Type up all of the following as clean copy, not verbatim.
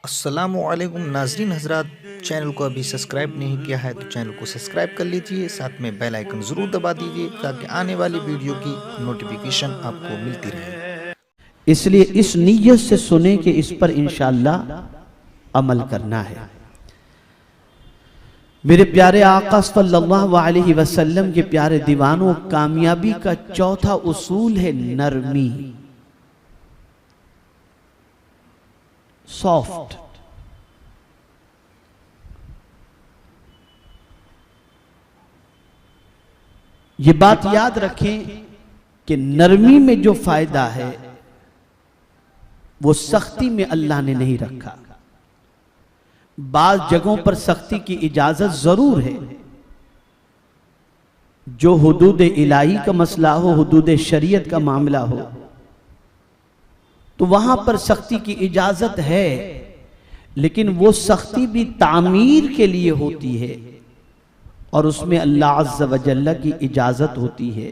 अस्सलामुअलैकुम नाजरीन हजरात, चैनल को अभी सब्सक्राइब नहीं किया है तो चैनल को सब्सक्राइब कर लीजिए, साथ में बेल आइकन ज़रूर दबा दीजिए ताकि आने वाली वीडियो की नोटिफिकेशन आपको मिलती रहे। इसलिए इस नीयत से सुने कि इस पर इंशाअल्लाह अमल करना है। मेरे प्यारे आका सल्लल्लाहु अलैहि वसल्लम के प्यारे दीवानों, कामयाबी का चौथा उसूल है नरमी, सॉफ्ट। ये बात याद रखें कि नरमी में जो फायदा है वो सख्ती में अल्लाह ने नहीं रखा। बाज जगहों पर सख्ती की इजाजत जरूर है, जो हुदूद इलाही का मसला हो, हुदूद शरीयत का मामला हो, तो वहां पर सख्ती की इजाजत है, लेकिन वो सख्ती भी तामीर के लिए होती है और उसमें अल्लाह अज़्ज़ व जल्ल की इजाजत होती है।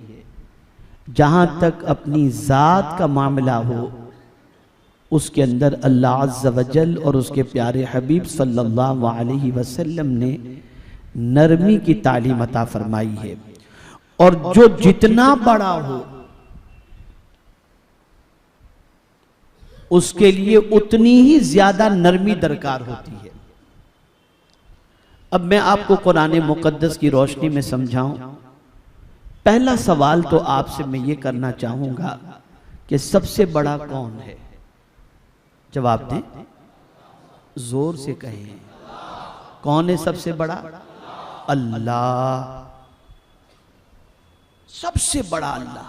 जहां तक अपनी जात का मामला हो, उसके अंदर अल्लाह अज़्ज़ व जल्ल और उसके प्यारे हबीब सल्लल्लाहु अलैहि वसल्लम ने नरमी की तालीम अता फरमाई है। और जो जितना बड़ा हो उसके लिए उतनी ही ज्यादा नरमी दरकार होती है। अब मैं आपको कुरान मुकद्दस की रोशनी में समझाऊं। पहला सवाल तो आपसे मैं ये करना चाहूंगा कि सबसे बड़ा कौन है? जवाब दें, जोर से कहें। कौन है सबसे बड़ा? अल्लाह। सबसे बड़ा अल्लाह।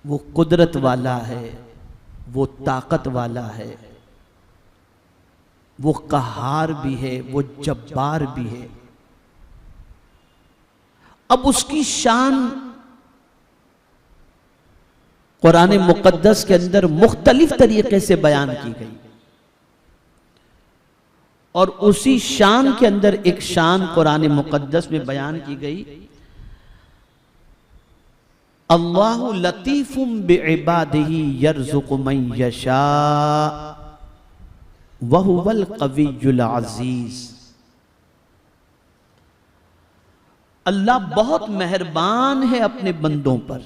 वो कुदरत वाला है, वो ताकत वाला है, वो कहार भी है, वो जब्बार भी है। अब उसकी शान कुरान मुकद्दस के अंदर मुख्तलिफ तरीके से बयान की गई, और उसी शान के अंदर एक शान कुरान मुकद्दस में बयान की गई, अल्लाहु लतीफुम बिइबादिही यर्ज़ुक़ु मन यशा व हुवल क़वियुल अज़ीज़। अल्लाह बहुत मेहरबान है अपने बंदों पर।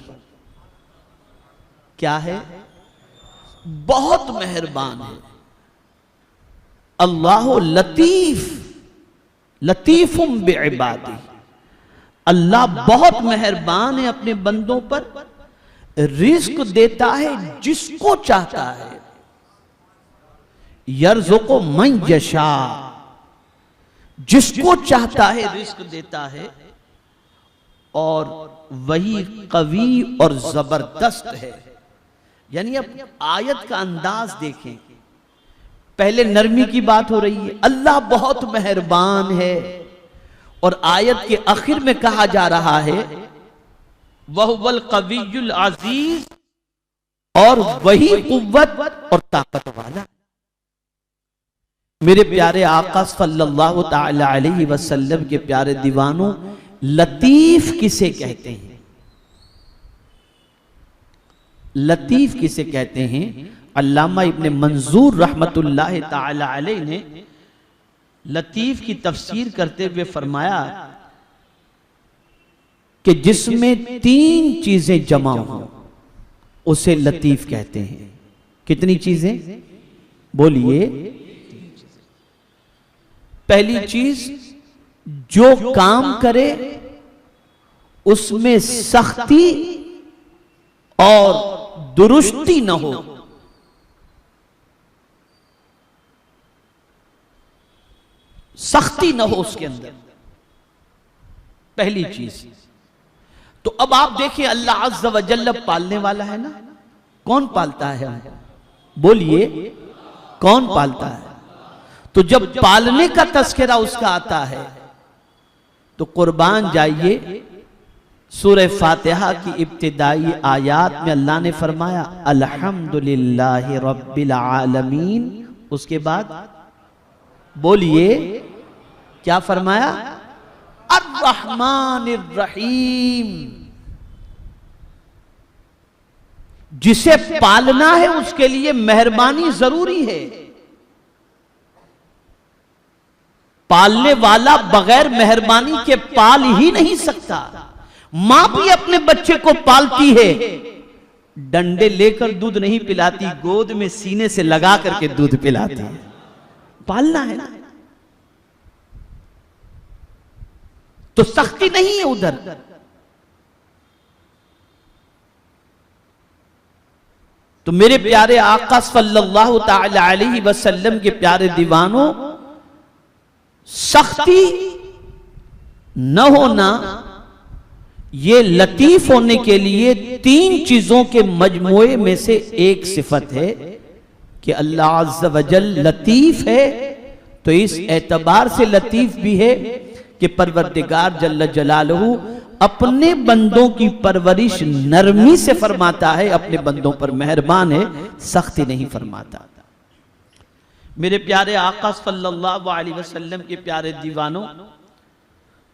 क्या है? बहुत मेहरबान है। अल्लाहु लतीफ, लतीफुम बिइबादिही। अल्लाह बहुत मेहरबान है अपने बंदों पर, रिस्क देता है जिसको चाहता है। यर्ज़ुक़ु मन यशा, जिसको चाहता है रिस्क देता है, और वही कवी और जबरदस्त है। यानी अब आयत का अंदाज देखें। पहले नरमी की बात हो रही है, अल्लाह बहुत मेहरबान है, और आयत के आखिर में कहा जा रहा है वहुवल क़वियुल अज़ीज़, और वही कुव्वत और ताकत वाला। मेरे प्यारे आका सल्लल्लाहु ताला अलैहि वसल्लम के प्यारे दीवानों, लतीफ किसे कहते हैं? लतीफ किसे कहते हैं? अल्लामा इब्ने मंजूर रहमतुल्लाह ताला अलैह ने लतीफ की तफसीर करते हुए फरमाया कि जिसमें तीन चीजें जमा हो उसे लतीफ कहते हैं। कितनी चीजें? बोलिए। पहली चीज, जो काम करे उसमें सख्ती और दुरुस्ती न हो। सख्ती न हो उसके अंदर, पहली चीज। तो अब आप देखिए, अल्लाह अज़्ज़ व जल्ल पालने वाला है ना। कौन पालता है? बोलिए, कौन पालता है? तो जब पालने का तज़किरा उसका आता है तो कुर्बान जाइए, सूरह फातिहा की इब्तिदाई आयात में अल्लाह ने फरमाया अल्हम्दुलिल्लाहि रब्बिल आलमीन। उसके बाद बोलिए, क्या फरमाया? अर्रहमानिर रहीम। जिसे पालना है उसके लिए मेहरबानी जरूरी है। पालने वाला बगैर मेहरबानी के पाल ही नहीं सकता। मां भी अपने बच्चे को पालती है, डंडे लेकर दूध नहीं पिलाती, गोद में सीने से लगा करके दूध पिलाती है। पालना है ना, तो सख्ती नहीं है उधर। तो मेरे प्यारे आका सल्लल्लाहु ताला अलैहि वसल्लम के प्यारे दीवानों, सख्ती न होना ये लतीफ होने के लिए 3 चीजों के मजमूए में से एक सिफत है कि अल्लाह अज़्ज़ व जल लतीफ है। तो इस एतबार से लतीफ भी है कि परवरदिगार जल्ल जलालहू अपने बंदों की परवरिश नरमी से फरमाता है, अपने बंदों पर मेहरबान है, सख्ती नहीं फरमाता। मेरे प्यारे आका सल्लल्लाहु अलैहि वसल्लम के प्यारे दीवानों,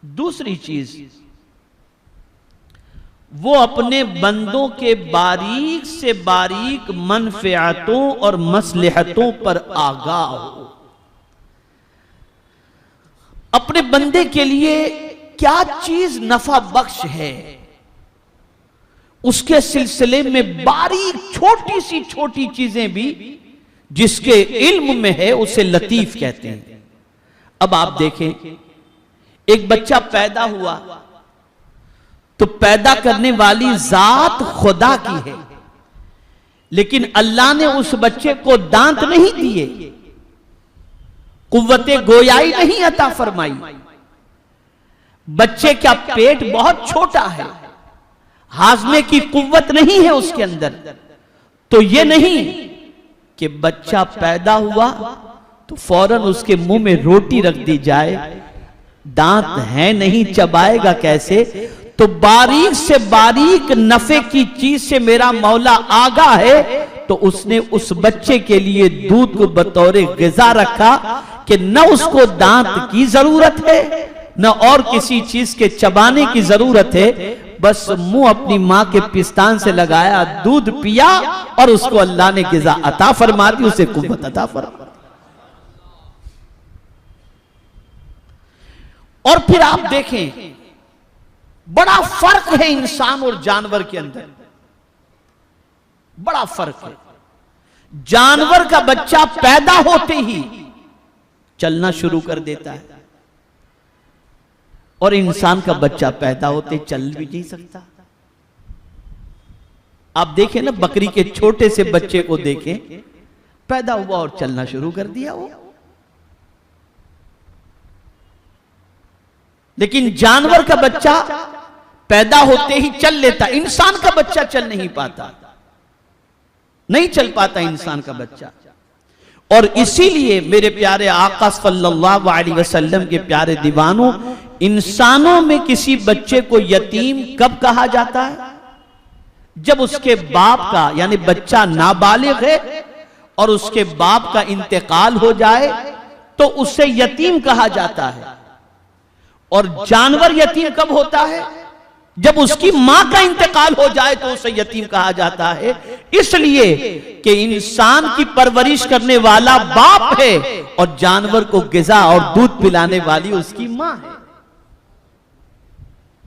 दूसरी चीज, वो अपने बंदों के बारीक से बारीक मनफ़ियातों और मसलहतों पर आगाह हो। अपने बंदे के लिए क्या चीज नफा बख्श है, उसके सिलसिले में बारीक छोटी सी छोटी चीजें भी जिसके इल्म में है उसे लतीफ कहते हैं। अब आप देखें, एक बच्चा पैदा हुआ तो पैदा करने वाली जात खुदा की है, लेकिन अल्लाह ने उस बच्चे को दांत नहीं दिए, कुव्वते गोयाई नहीं अता फरमाई। बच्चे का पेट बहुत छोटा है, हाजमे की कुव्वत नहीं है उसके अंदर। तो ये नहीं कि बच्चा पैदा हुआ तो फौरन उसके मुंह में रोटी रख दी जाए, दांत है नहीं, चबाएगा कैसे? तो बारीक से बारीक नफे की चीज से मेरा मौला आगा है, तो उसने उस बच्चे के लिए दूध को बतौर ग़िज़ा रखा कि न उसको दांत की जरूरत है न और किसी चीज के चबाने की जरूरत है, बस मुंह अपनी मां के पिस्तान से लगाया, दूध पिया और उसको अल्लाह ने ग़िज़ा अता फरमा दी, उसे कुव्वत अता फरमा। और फिर आप देखें, बड़ा फर्क है इंसान और जानवर के अंदर, बड़ा फर्क है। जानवर का बच्चा पैदा होते ही चलना शुरू कर देता है और इंसान का बच्चा पैदा होते चल भी नहीं सकता। आप देखें ना, बकरी के छोटे से बच्चे को देखें, पैदा हुआ और चलना शुरू कर दिया वो। लेकिन जानवर का बच्चा पैदा होते ही चल लेता, इंसान का बच्चा चल नहीं पाता, नहीं चल पाता इंसान का बच्चा। और इसीलिए मेरे प्यारे आका सल्लल्लाहु अलैहि वसल्लम के प्यारे दीवानों, इंसानों में किसी बच्चे को यतीम कब कहा जाता है? जब उसके बाप का, यानी बच्चा नाबालिग है और उसके बाप का इंतकाल हो जाए तो उसे यतीम कहा जाता है। और जानवर यतीम कब होता है? जब उसकी मां का इंतकाल हो जाए तो उसे यतीम कहा जाता है, इसलिए कि इंसान की परवरिश करने वाला बाप है और जानवर को ग़िज़ा और दूध पिलाने वाली उसकी मां है।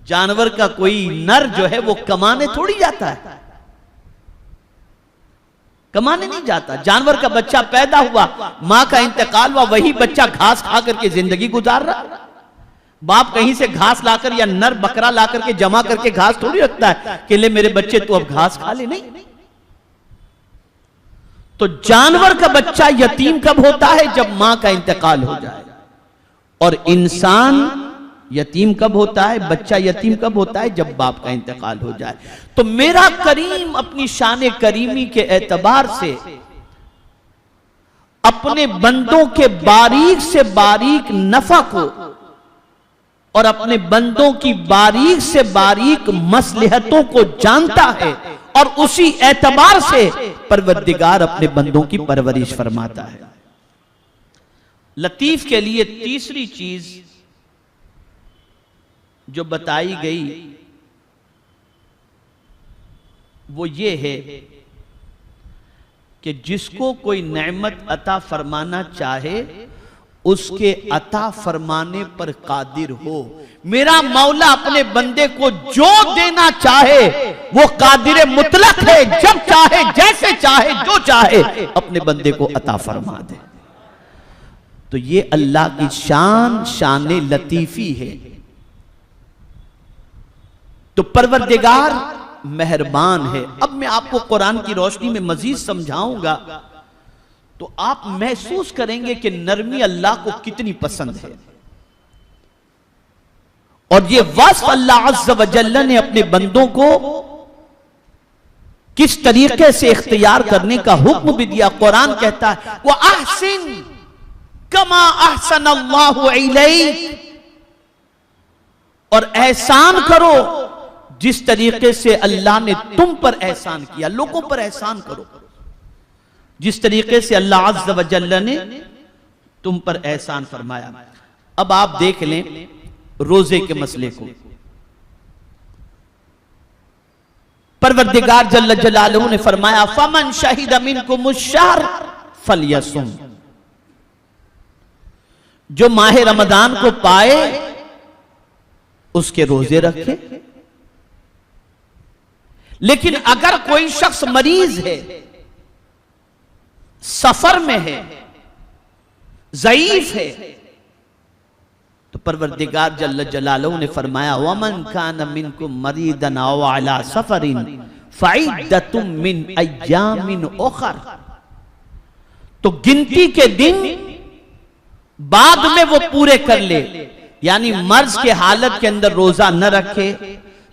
जानवर का कोई नर जो है वो कमाने थोड़ी जाता है, कमाने नहीं जाता। जानवर का बच्चा पैदा हुआ, मां का इंतकाल हुआ, वही बच्चा घास खा करके जिंदगी गुजार रहा। बाप कहीं से घास लाकर या नर बकरा लाकर के जमा करके घास थोड़ी रखता है कि ले मेरे बच्चे तू अब घास खा ले, नहीं। तो जानवर का बच्चा यतीम कब होता है? जब मां का इंतकाल हो जाए। और इंसान यतीम कब होता है, बच्चा यतीम कब होता है? जब बाप का इंतकाल हो जाए। तो मेरा करीम अपनी शान करीमी के एतबार से अपने बंदों के बारीक से बारीक नफा को और अपने बंदों की बारीक से बारीक मसलहतों को जानता है, और उसी एतबार से परवरदिगार अपने बंदों की परवरिश फरमाता है। लतीफ के लिए तीसरी चीज जो बताई गई वो ये है कि जिसको कोई नेमत अता फरमाना चाहे उसके अता फरमाने पर कादिर हो। मेरा मौला अपने बंदे को जो देना चाहे वो कादिर मुतलक है, जब चाहे, जैसे चाहे, जो चाहे अपने बंदे को अता फरमा दे। तो ये अल्लाह की शान, शान लतीफी है। तो परवरदिगार मेहरबान है। अब मैं आपको कुरान की रोशनी में मजीद समझाऊंगा तो आप महसूस करेंगे कि नरमी अल्लाह को कितनी पसंद है। और ये वस्फ अल्लाह अज़्ज़ व जल्ल ने अपने बंदों को किस तरीके से इख्तियार करने का हुक्म भी दिया। कुरान कहता है वो अहसिन कमा अहसनल्लाहु इलैक, और एहसान करो जिस तरीके से अल्लाह ने तुम पर एहसान किया। लोगों पर एहसान करो जिस तरीके से अल्लाह अज़्ज़ व जल्ल ने तुम पर एहसान फरमाया। अब आप देख लें रोजे के मसले को। परवरदिगार जल्ल जलालहू ने फरमाया फमन शहीद मिनकुमुश-शहर फलयसुम, जो माह रमजान को पाए उसके रोजे रखे। लेकिन अगर कोई शख्स मरीज है, सफर में है, ज़ईफ है, तो परवरदिगार जल्ल जलालहू ने फरमाया वमन कान मिनकुम मरीदन औ अला सफरिन फइद्दतुम मिन अय्यामिन उखर, तो गिनती के दिन बाद में वो पूरे कर ले। यानी मर्ज के हालत के अंदर रोजा न रखे,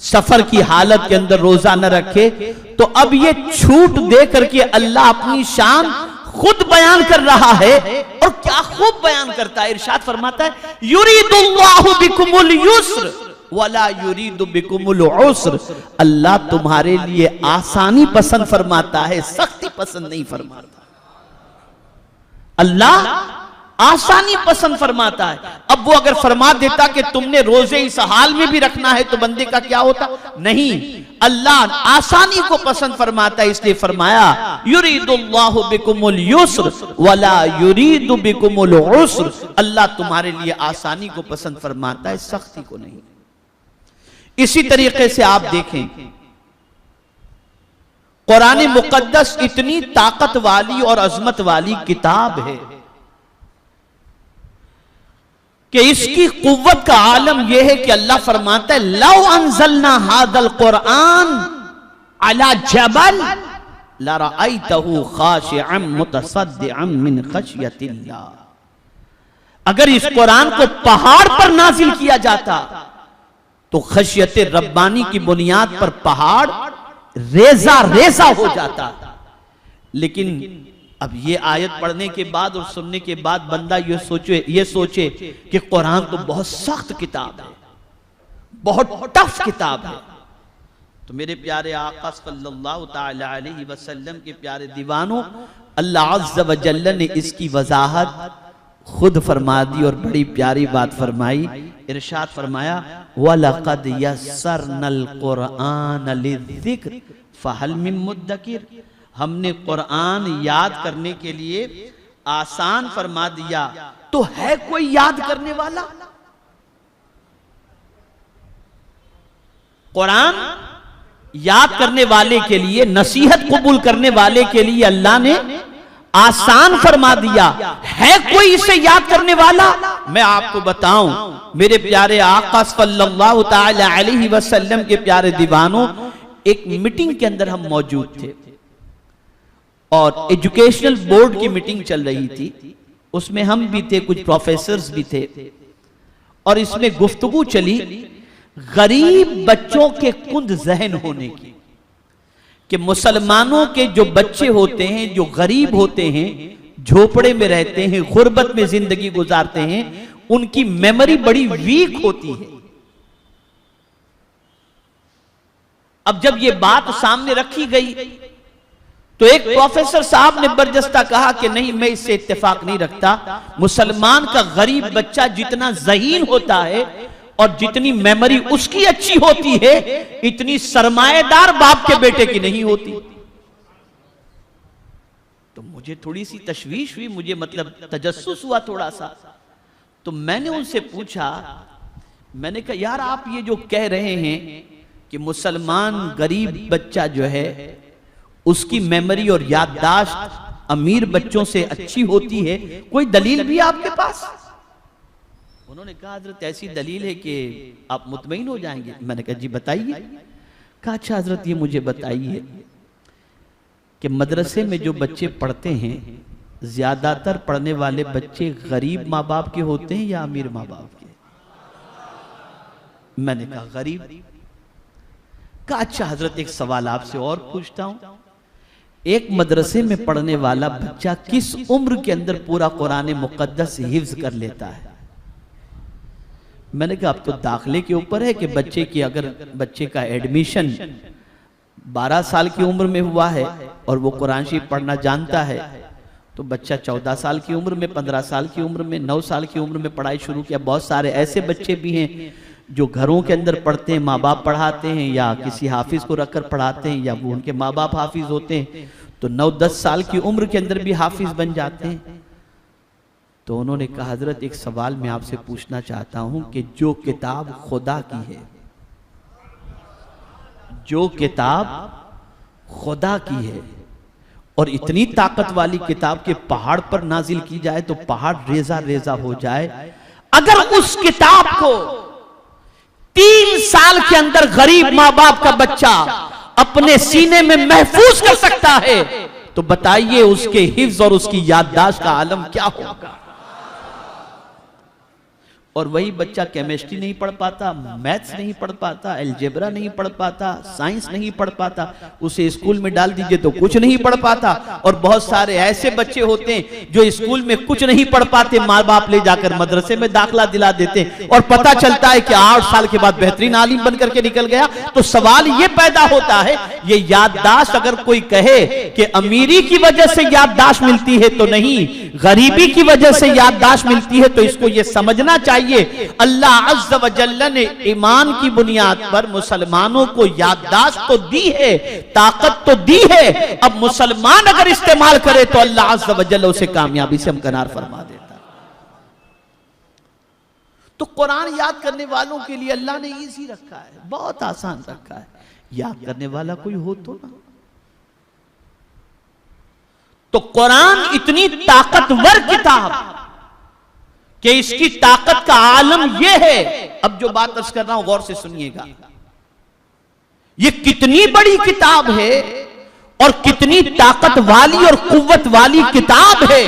सफर की हालत के अंदर रोजा न रखे। तो अब ये छूट दे करके अल्लाह अपनी शान खुद बयान कर रहा है, और क्या खूब बयान करता है। इरशाद फरमाता है युरीदुल्लाहु बिकुमुल युस्र वला युरीदु बिकुमुल उस्र, अल्लाह तुम्हारे लिए आसानी पसंद फरमाता है, सख्ती पसंद नहीं फरमाता। अल्लाह आसानी पसंद फरमाता है। अब वो अगर फरमा देता कि तुमने रोजे इस हाल में भी रखना है तो बंदे का क्या होता? नहीं, अल्लाह आसानी को पसंद फरमाता है, इसलिए फरमाया युरीदुल्लाहु बिकुमुल युस्र वला युरीदु बिकुमुल उस्र, अल्लाह तुम्हारे लिए आसानी को पसंद फरमाता है, सख्ती को नहीं। इसी तरीके से आप देखें कुरान मुकद्दस इतनी ताकत वाली और अजमत वाली किताब है कि इसकी कुव्वत का आलम यह है कि अल्लाह फरमाता है लौ अंज़लना हादल कुरआन अला जबल लरअयतहु खाशिअन मुतसद्दिअन मिन खशियतिल्लाह, अगर इस कुरान को पहाड़ पर नाजिल किया जाता तो खशियत रब्बानी की बुनियाद पर पहाड़ रेजा रेजा हो जाता। लेकिन अब ये आयत पढ़ने के बाद और सुनने के बाद बंदा ये सोचे कि कुरान तो बहुत सख्त किताब है, बहुत टफ किताब है। तो मेरे प्यारे आका सल्लल्लाहु ताला अलैहि वसल्लम के प्यारे दीवानों, अल्लाह अज़्ज़ व जल्ल ने इसकी वजाहत खुद फरमा दी और बड़ी प्यारी बात फरमाई। इरशाद फरमाया वलक़द यस्सरनल कुरआन लिज़्ज़िक्र फहल मिन मुद्दकिर, हमने कुरान याद करने के लिए आसान फरमा दिया, तो है कोई याद करने वाला? कुरान याद करने वाले के लिए, नसीहत कबूल करने वाले के लिए अल्लाह ने आसान फरमा दिया। है कोई इसे याद करने वाला? मैं आपको बताऊं मेरे प्यारे आका सल्लल्लाहु ताला अलैहि वसल्लम के प्यारे दीवानों, एक मीटिंग के अंदर हम मौजूद थे और एजुकेशनल बोर्ड की मीटिंग चल रही थी। उसमें हम भी थे, कुछ प्रोफेसर्स भी थे, और इसमें गुफ्तगू चली गरीब बच्चों के कुंद जहन होने की, कि मुसलमानों के जो बच्चे होते हैं, जो गरीब होते हैं, झोपड़े में रहते हैं, गुर्बत में जिंदगी गुजारते हैं, उनकी मेमोरी बड़ी वीक होती है। अब जब ये बात सामने रखी गई तो एक प्रोफेसर साहब ने बरजस्ता कहा कि नहीं, मैं इससे इत्तेफाक नहीं रखता। मुसलमान का गरीब बच्चा जितना ज़हीन होता है और जितनी मेमोरी उसकी अच्छी होती है, इतनी सरमाएदार बाप के बेटे की नहीं होती। तो मुझे थोड़ी सी तशवीश हुई, मुझे मतलब तजस्सुस हुआ थोड़ा सा। तो मैंने उनसे पूछा, मैंने कहा यार आप ये जो कह रहे हैं कि मुसलमान गरीब बच्चा जो है उसकी मेमोरी और याददाश्त अमीर बच्चों से अच्छी होती है, कोई दलील भी आपके पास? उन्होंने कहा हजरत ऐसी दलील है कि आप मुतमईन हो जाएंगे। मैंने कहा जी बताइए। कहा अच्छा हजरत ये मुझे बताइए कि मदरसे में जो बच्चे पढ़ते हैं ज्यादातर पढ़ने वाले बच्चे गरीब माँ बाप के होते हैं या अमीर माँ बाप के? मैंने कहा गरीब। कहा अच्छा हजरत एक सवाल आपसे और पूछता हूं, एक मदरसे में पढ़ने वाला बच्चा किस उम्र के अंदर पूरा कुरान मुकद्दस हिफ्ज कर लेता है? मैंने कहा अब तो दाखिले के ऊपर है कि बच्चे की, अगर बच्चे का एडमिशन 12 साल की उम्र में हुआ है और वो कुरान शरीफ पढ़ना जानता है तो बच्चा 14 साल की उम्र में, 15 साल की उम्र में, 9 साल की उम्र में पढ़ाई शुरू किया। बहुत सारे ऐसे बच्चे भी हैं जो घरों के अंदर पढ़ते हैं, माँ बाप पढ़ाते हैं या किसी हाफिज को रखकर पढ़ाते हैं या वो उनके माँ बाप हाफिज होते हैं तो 9-10 साल की उम्र के अंदर भी हाफिज बन जाते हैं। तो उन्होंने कहा हजरत एक सवाल मैं आपसे पूछना चाहता हूं कि जो किताब खुदा की है, जो किताब खुदा की है और इतनी ताकत वाली किताब के पहाड़ पर नाजिल की जाए तो पहाड़ रेजा रेजा हो जाए, अगर उस किताब को 3 साल के अंदर गरीब माँ बाप का बच्चा अपने सीने में महफूज कर सकता है तो बताइए उसके हिफ्ज और उसकी याददाश्त का आलम क्या होगा। और वही बच्चा केमिस्ट्री नहीं पढ़ पाता, मैथ्स नहीं पढ़ पाता, अलजेब्रा नहीं पढ़ पाता, साइंस नहीं पढ़ पाता, उसे स्कूल में डाल दीजिए तो कुछ नहीं पढ़ पाता। और बहुत सारे ऐसे बच्चे होते हैं जो स्कूल में कुछ नहीं पढ़ पाते, माँ बाप ले जाकर मदरसे में दाखिला दिला देते हैं और पता चलता है कि 8 साल के बाद बेहतरीन आलिम बनकर के निकल गया। तो सवाल ये पैदा होता है, ये याददाश्त अगर कोई कहे कि अमीरी की वजह से याददाश्त मिलती है तो नहीं, गरीबी की वजह से याददाश्त मिलती है, तो इसको ये समझना चाहिए अल्लाह अज़्ज़ व जल्ल ने ईमान की बुनियाद पर मुसलमानों को याददाश्त तो दी है, ताकत तो दी है, अब मुसलमान अगर इस्तेमाल करे तो अल्लाह अज़्ज़ व जल्ल उसे कामयाबी से हमकनार फरमा देता। तो कुरान याद करने वालों के लिए अल्लाह ने इजी रखा है, बहुत आसान रखा है। याद करने वाला कोई हो तो ना। तो कुरान इतनी ताकतवर किताब कि इसकी ताकत का आलम यह है। अब जो बात अर्ज कर रहा हूं गौर से सुनिएगा, ये कितनी बड़ी किताब है और कितनी ताकत वाली और कुव्वत वाली किताब है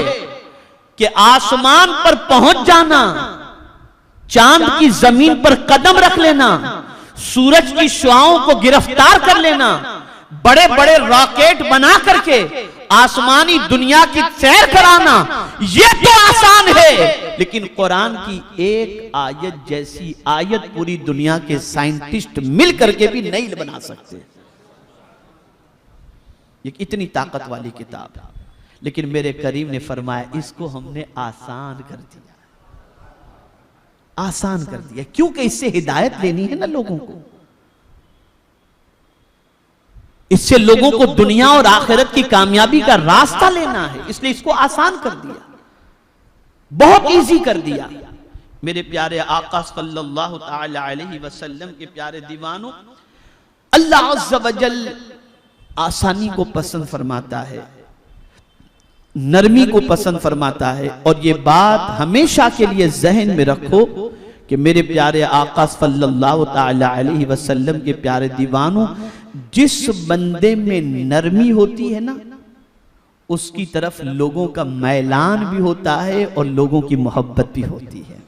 कि आसमान पर पहुंच जाना, चांद की जमीन पर कदम रख लेना, सूरज की शुआओं को गिरफ्तार कर लेना, बड़े बड़े रॉकेट बना करके आसमानी दुनिया की सैर कराना, ये तो आसान है। लेकिन कुरान की एक आयत जैसी आयत पूरी दुनिया के साइंटिस्ट मिल करके भी नहीं बना सकते। ये इतनी ताकत वाली किताब, लेकिन मेरे करीम ने फरमाया इसको हमने आसान कर दिया, आसान कर दिया, क्योंकि इससे हिदायत लेनी है ना लोगों को, इससे लोगों को दुनिया और आखिरत की कामयाबी का रास्ता लेना है, इसलिए इसको आसान कर दिया, बहुत इजी कर दिया। मेरे प्यारे आका सल्लल्लाहु तआला अलैहि वसल्लम के प्यारे दीवानों, अल्लाह अज़्ज़ व जल आसानी को पसंद फरमाता है, नरमी को पसंद फरमाता है। और ये बात हमेशा के लिए जहन में रखो कि मेरे प्यारे आका सल्लल्लाहु तआला अलैहि वसल्लम के प्यारे दीवानों, जिस बंदे में नरमी होती है ना, उसकी तरफ लोगों का मैलान भी होता है और लोगों की मोहब्बत भी होती है।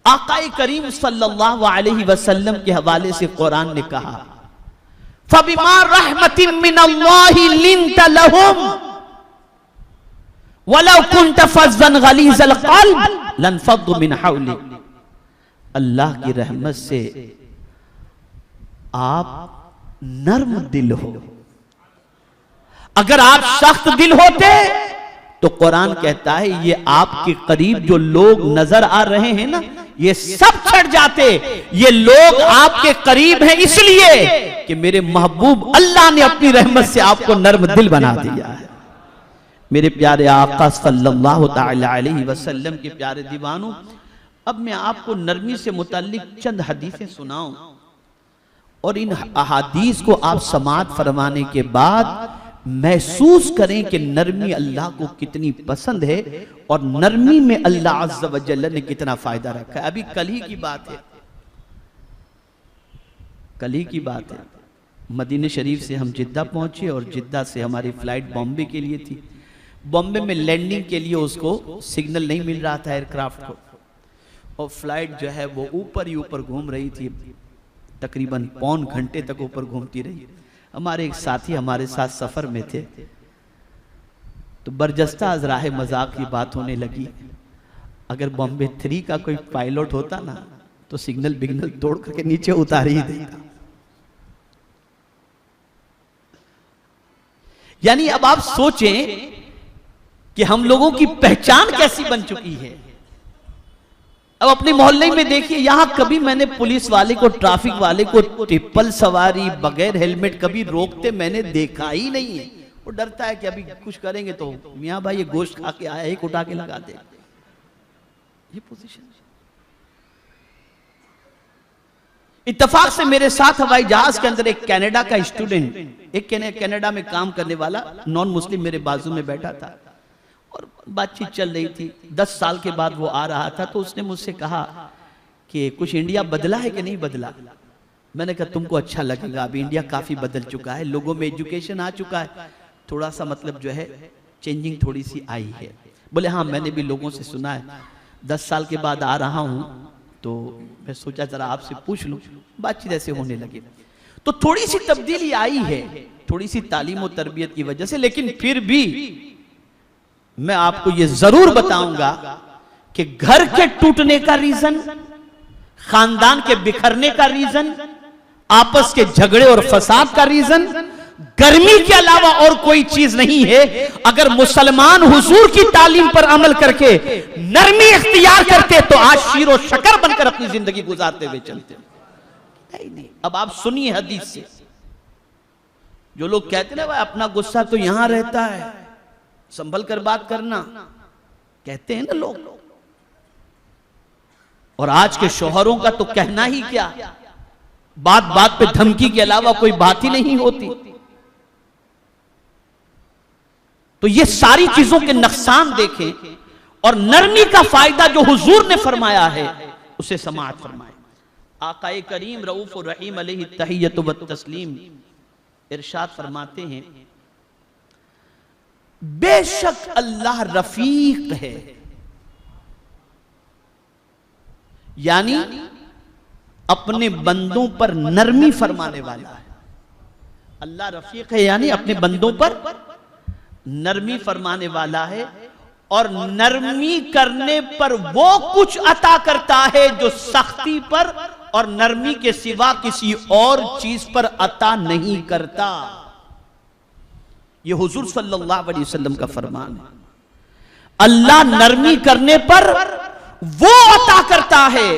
आकाए करीम सल्लल्लाहु अलैहि वसल्लम के हवाले से कुरान ने कहा, फबिमा रहमतिन मिनल्लाहि लिंत लहुम वलौ कुंत फज़्ज़न गलीज़ल क़ल्ब लनफ़द्दु मिन हौलिक। अल्लाह की रहमत से आप नर्म दिल हो, अगर आप सख्त दिल होते तो कुरान कहता है ये आपके करीब जो लोग नजर आ रहे हैं ना, ये सब छट जाते। ये लोग आपके करीब हैं इसलिए कि मेरे महबूब अल्लाह ने अपनी रहमत से आपको नर्म दिल बना दिया है। मेरे प्यारे आका सल्लल्लाहु तआला अलैहि वसल्लम के प्यारे दीवानों, अब मैं आपको नरमी से मुताल्लिक चंद हदीसें सुनाऊं और इन अहादीस को आप समाअत फरमाने के बाद महसूस करें कि नरमी अल्लाह को कितनी पसंद है और नरमी में अल्लाह अज़्ज़ व जल्ल ने कितना फायदा रखा है। अभी कल ही की बात है, कल ही की बात है, मदीने शरीफ से हम जिद्दा पहुंचे और जिद्दा से हमारी फ्लाइट बॉम्बे के लिए थी। बॉम्बे में लैंडिंग के लिए उसको सिग्नल नहीं मिल रहा था एयरक्राफ्ट को, और फ्लाइट जो है वो ऊपर ही ऊपर घूम रही थी, तकरीबन पौन घंटे तक ऊपर घूमती रही। हमारे एक साथी हमारे साथ सफर में थे, तो बरजस्ता अज़राहे मजाक की बात होने लगी, अगर बॉम्बे 3 का कोई पायलट होता ना तो सिग्नल बिग्नल तोड़ करके नीचे उतार ही देता। यानी अब आप सोचें कि हम लोगों की पहचान कैसी बन चुकी है। अब अपने मोहल्ले में देखिए, यहां कभी मैंने पुलिस वाले को, ट्रैफिक वाले को ट्रिपल सवारी बगैर हेलमेट कभी रोकते मैंने देखा ही नहीं है। वो डरता है कि अभी कुछ करेंगे तो मियां भाई ये गोश्त खा के आया, एक उठा के लगा दे। ये पोजीशन। इत्तेफाक से मेरे साथ हवाई जहाज के अंदर एक कनाडा का स्टूडेंट, एक कनाडा में काम करने वाला नॉन मुस्लिम मेरे बाजू में बैठा था और बातचीत चल रही थी। 10 साल के बाद वो आ रहा था, तो उसने मुझसे कहा कि कुछ इंडिया बदला है कि नहीं बदला। मैंने कहा तुमको अच्छा लगेगा, अभी इंडिया काफी बदल चुका है, लोगों में एजुकेशन आ चुका है, थोड़ा सा मतलब जो है चेंजिंग थोड़ी सी आई है। बोले हाँ मैंने भी लोगों से सुना है, 10 साल के बाद आ रहा हूं तो मैं सोचा जरा आपसे पूछ लूं। बातचीत ऐसे होने लगी, तो थोड़ी सी तब्दीली आई है, थोड़ी सी तालीम और तरबियत की वजह से। लेकिन फिर भी मैं आपको यह जरूर बताऊंगा कि घर के टूटने का रीजन, खानदान के बिखरने का रीजन, आपस के झगड़े और फसाद का रीजन गर्मी के अलावा और कोई चीज नहीं है। अगर मुसलमान हुजूर की तालीम पर अमल करके नरमी इख्तियार करते तो आज शीर और शकर बनकर अपनी जिंदगी गुजारते हुए चलते। नहीं। अब आप सुनिए हदीस से। जो लोग कहते ना भाई अपना गुस्सा तो यहां रहता है, संभल कर बात करना, कहते हैं ना लोग, और आज के शौहरों का तो कहना ही क्या, बात बात पे धमकी के अलावा कोई बात ही नहीं होती। तो ये सारी चीजों के नुकसान देखें और नरमी का फायदा जो हुजूर ने फरमाया है उसे समाअत फरमाए। आकाए करीम रऊफ रहीम अलैहि तहियत व तस्लीम इरशाद फरमाते हैं, बेशक अल्लाह रफीक है, यानी अपने बंदों पर नरमी फरमाने वाला है। अल्लाह रफीक है यानी अपने बंदों पर नरमी फरमाने वाला है, और नरमी करने पर वो कुछ अता करता है जो सख्ती पर और नरमी के सिवा किसी और चीज पर अता नहीं करता। ये हुजूर सल्लल्लाहु अलैहि वसल्लम का फरमान है। अल्लाह नरमी करने पर वो अता करता है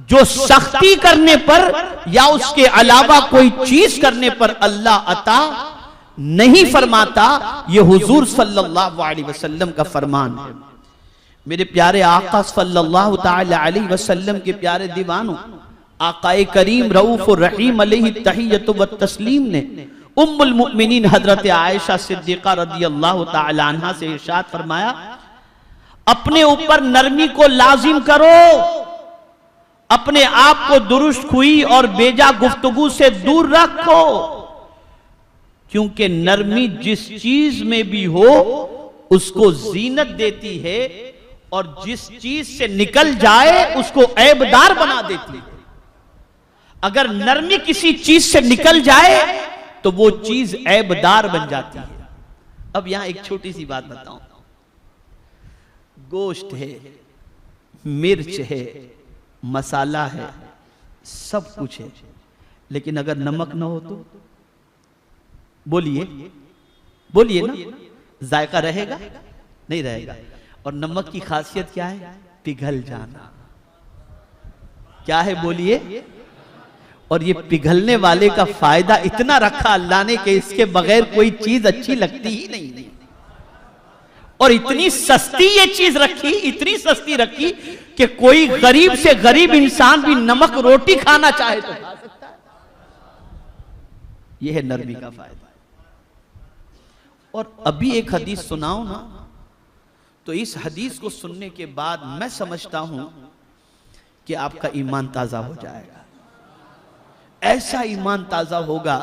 जो सख्ती करने पर या उसके अलावा कोई चीज करने पर अल्लाह अता नहीं फरमाता। ये हुजूर सल्लल्लाहु अलैहि वसल्लम का फरमान है। मेरे प्यारे आका सल्लल्लाहु ताला अलैहि वसल्लम के प्यारे दीवानों, आकाए करीम रऊफ रहीम अलैहि तहियत व तस्लीम ने उम्मुल मुमिनीन हजरत आयशा सिद्दीका रदियल्लाहु ताला अन्हा से इरशाद फरमाया, अपने ऊपर नरमी को लाजिम करो, अपने आप को दुरुस्त खुई और बेजा गुफ्तगू से दूर रखो, क्योंकि नरमी जिस चीज में भी हो उसको जीनत देती है और जिस चीज से निकल जाए उसको ऐबदार बना देती है। अगर नरमी किसी चीज से निकल जाए तो वो चीज ऐबदार बन जाती है। अब यहां एक छोटी सी बात बताऊं, गोश्त है, मिर्च है, मसाला है, सब कुछ है, लेकिन अगर नमक ना हो तो बोलिए बोलिए ना, जायका रहेगा? नहीं रहेगा। और नमक की खासियत क्या है? पिघल जाना। क्या है बोलिए? और ये पिघलने वाले का फायदा इतना रखा अल्लाह ने कि इसके बगैर कोई चीज अच्छी लगती ही नहीं। और इतनी सस्ती ये चीज रखी, इतनी सस्ती रखी कि कोई गरीब से गरीब इंसान भी नमक रोटी खाना चाहे तो खा सकता है। यह है नरमी का फायदा। और अभी एक हदीस सुनाऊं ना, तो इस हदीस को सुनने के बाद मैं समझता हूं कि आपका ईमान ताजा हो जाएगा। ऐसा ईमान ताजा होगा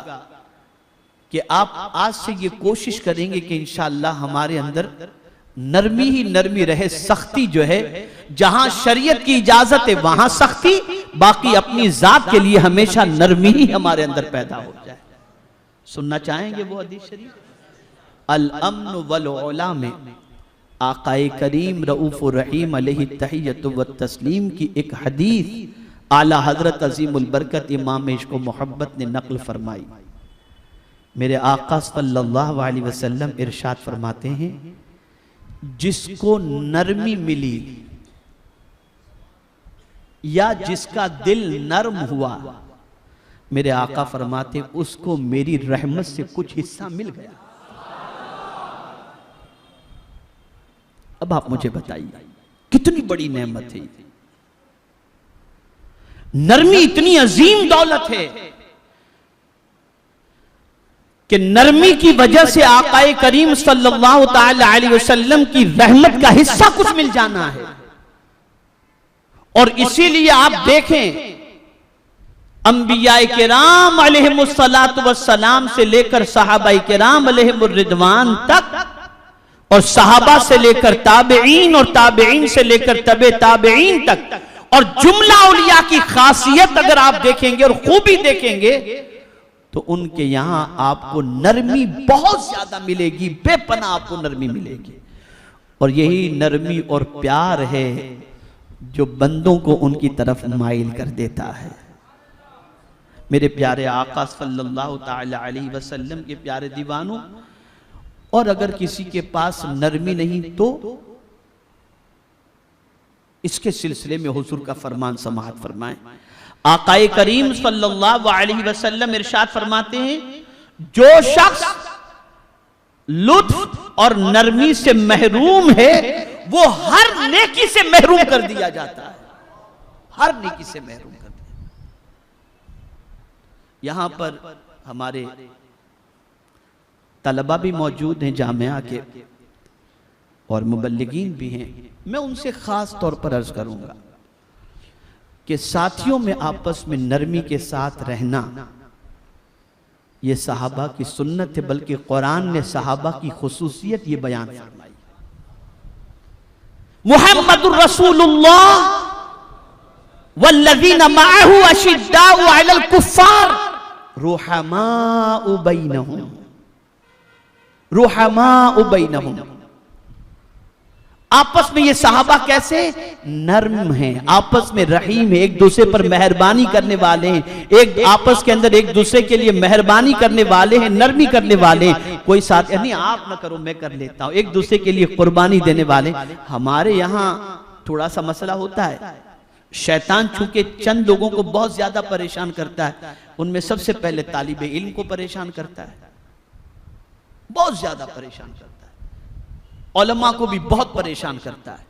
कि आप आज से ये कोशिश करेंगे कि इंशाअल्लाह हमारे अंदर नरमी ही नरमी रहे। सख्ती जो है, जहां शरीयत की इजाजत है वहां सख्ती, बाकी अपनी जात के लिए हमेशा नरमी ही हमारे अंदर पैदा हो जाए। सुनना चाहेंगे वो हदीस शरीफ? अल अम्न वल उला में आकाए करीम रऊफ़ुर रहीम अलैहि तहियतु व तस्लीम की एक हदीस आला हजरत अजीमुल बरकत इमाम इश्क़ व मोहब्बत ने नक़ल फरमाई। मेरे आका सल्लल्लाहु अलैहि वसल्लम इरशाद फरमाते हैं, जिसको नरमी मिली या जिसका दिल नर्म हुआ, मेरे आका फरमाते उसको मेरी रहमत से कुछ हिस्सा मिल गया। अब आप मुझे बताइए कितनी बड़ी नेमत है। नरमी इतनी अजीम दौलत है कि नरमी की वजह से आकाए करीम सल्लल्लाहु ताला अलैहि वसल्लम की रहमत का हिस्सा कुछ मिल जाना है। और इसीलिए आप देखें, अंबियाए किराम अलैहिमुस्सलातु वस्सलाम से लेकर सहाबाए किराम अलैहिमुर रिदवान तक, और सहाबा से लेकर ताबेईन, और ताबेईन से लेकर तबे ताबेईन तक, और जुमला औलिया की खासियत अगर आप देखेंगे और खूबी देखेंगे तो उनके यहां आपको नरमी बहुत ज्यादा मिलेगी, बेपनाह आपको नरमी मिलेगी। और यही नरमी और प्यार है जो बंदों को उनकी तरफ माइल कर देता है। मेरे प्यारे आका सल्लल्लाहु ताला अलैहि वसल्लम के प्यारे दीवानों, और अगर किसी के पास नरमी नहीं तो इसके सिलसिले में हुजूर का फरमान समाअत फरमाएं। आकाए करीम सल्लल्लाहु अलैहि वसल्लम इरशाद फरमाते हैं, जो शख्स लुत्फ और नरमी से महरूम है वो हर नेकी से महरूम कर दिया जाता है। हर नेकी से महरूम कर दिया। यहां पर हमारे तलबा भी मौजूद हैं जामिया के, और मुबल्लिगीन भी हैं। मैं उनसे खास तौर पर अर्ज करूंगा कि साथियों में आपस में नरमी के साथ रहना ये सहाबा की सुन्नत है, बल्कि कुरान ने सहाबा की खुसूसियत ये बयान फरमाई। मुहम्मदुर रसूलुल्लाह वल्लज़ीना मअहू अशिद्दाउ अलल कुफ़्फ़ार रुहमाउ बैनहुम, रुहमाउ बैनहुम। आपस में ये सहाबा कैसे नर्म हैं, आपस में रहीम है, एक दूसरे पर मेहरबानी करने वाले हैं, एक आपस के अंदर एक दूसरे के लिए मेहरबानी करने वाले हैं, नरमी करने वाले हैं। कोई साथ यानी आप ना करो मैं कर लेता हूं, एक दूसरे के लिए कुर्बानी देने वाले। हमारे यहाँ थोड़ा सा मसला होता है, शैतान चूंकि चंद लोगों को बहुत ज्यादा परेशान करता है, उनमें सबसे पहले तालिबे इल्म को परेशान करता है, बहुत ज्यादा परेशान करता है, उलमा को भी बहुत परेशान करता है।